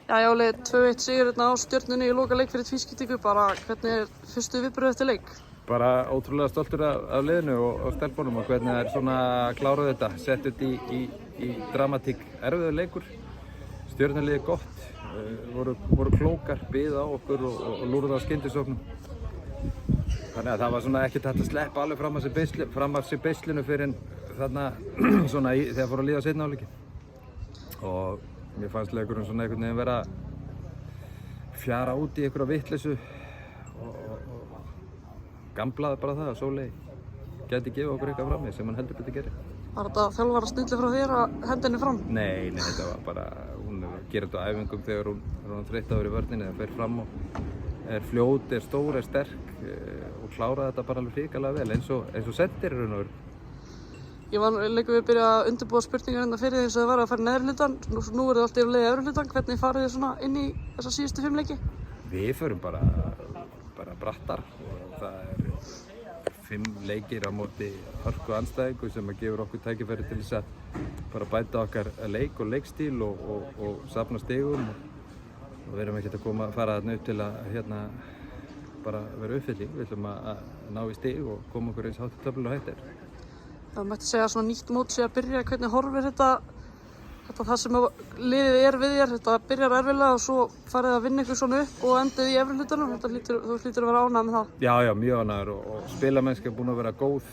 Já, Óli, 2-1 sigur hérna á Stjörnunni í loka leik fyrir tvískiptingu. Bara hvernig fyrstu viðbrögð eftir leik? Bara ótrúlega stoltur af liðinu og stelpunum og hvernig það svona kláruð þetta, sett þetta í dramatík. Erfiður leikur, Stjörnuliðið gott, voru klókar, biðu á okkur og lúrðu á skyndisóknum. Þannig að það var svona ekkert hægt að sleppa alveg fram af sér beislinu fyrir þarna svona þegar fór að líða seinna hálfleikinn. Og mér fannst leikurinn svona einhvern veginn vera fjara út í einhverja vitleysu og gamblaði bara það að Sóley gæti gefið okkur eitthvað fram í sem hann heldur betur gerir. Var þetta þjálfara snilli frá þér að henda henni fram? Nei, þetta var bara, hún gerir þetta á æfingum þegar hún þreytt á í vörninni eða fer fram og er fljót, er stór, er sterk og kláraði þetta bara alveg hrikalega vel eins og sendir í raun og veru. Ég var leikum við að byrja að undirbúa spurningar hérna fyrir því eins og það var að fara í neðri hlutan. Nú er það alltaf yfir leiði efri hlutan. Hvernig farið þið svona inn í þessa síðustu 5 leiki? Við förum bara brattar og það er 5 leikir á móti hörku andstæðingu sem að gefur okkur tækifæri til þess að bara bæta okkar leik og leikstíl og safna stigum og við erum ekkert að fara þarna upp til að bara vera uppfylling. Við ætlum að ná í stig og koma okkur eins hátt í töflunni og hægt er. Það mætti segja svona nýtt mót sé að byrja. Hvernig horfir þetta það sem liðið er við þér? Þetta byrjar erfiðlega og svo farið að vinna ykkur svona upp og endið í efri hlutanum. Þú hlýtur að vera ánægður með það. Já, mjög ánægður og spilamennska er búin að vera góð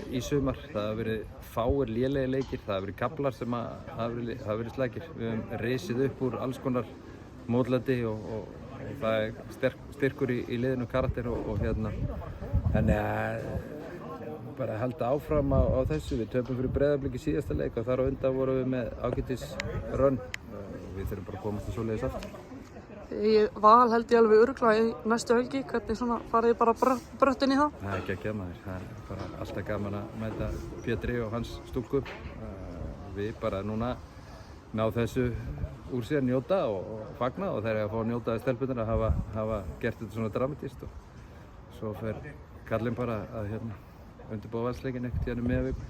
í sumar. Það hafa verið fáir lélegir leikir, það hafa verið kaflar sem hafa verið slækir. Við höfum risið upp úr alls konar mótlæti og það er styrkur í liðinu karakter og þannig að bara halda áfram á þessu. Við töpum fyrir Breiðablik í síðasta leik og þar á undan vorum við með ágætis rönn. Við þurfum bara að komast til svoleiðis aftur. Val held ég alveg örugglega í næstu helgi. Hvernig svona farið bara brött inn í það? Það er ekki að gema þér. Það er bara alltaf gaman að mæta Pétri og hans stúlku. Við bara núna ná þessu úr sér, njóta og fagna og þeir eru að fá að njóta stelpunnar að hafa gert þetta svona dramatískt og svo fer kallinn bara að undirbúa valsleikinn einhvern tíðan um miðja viku.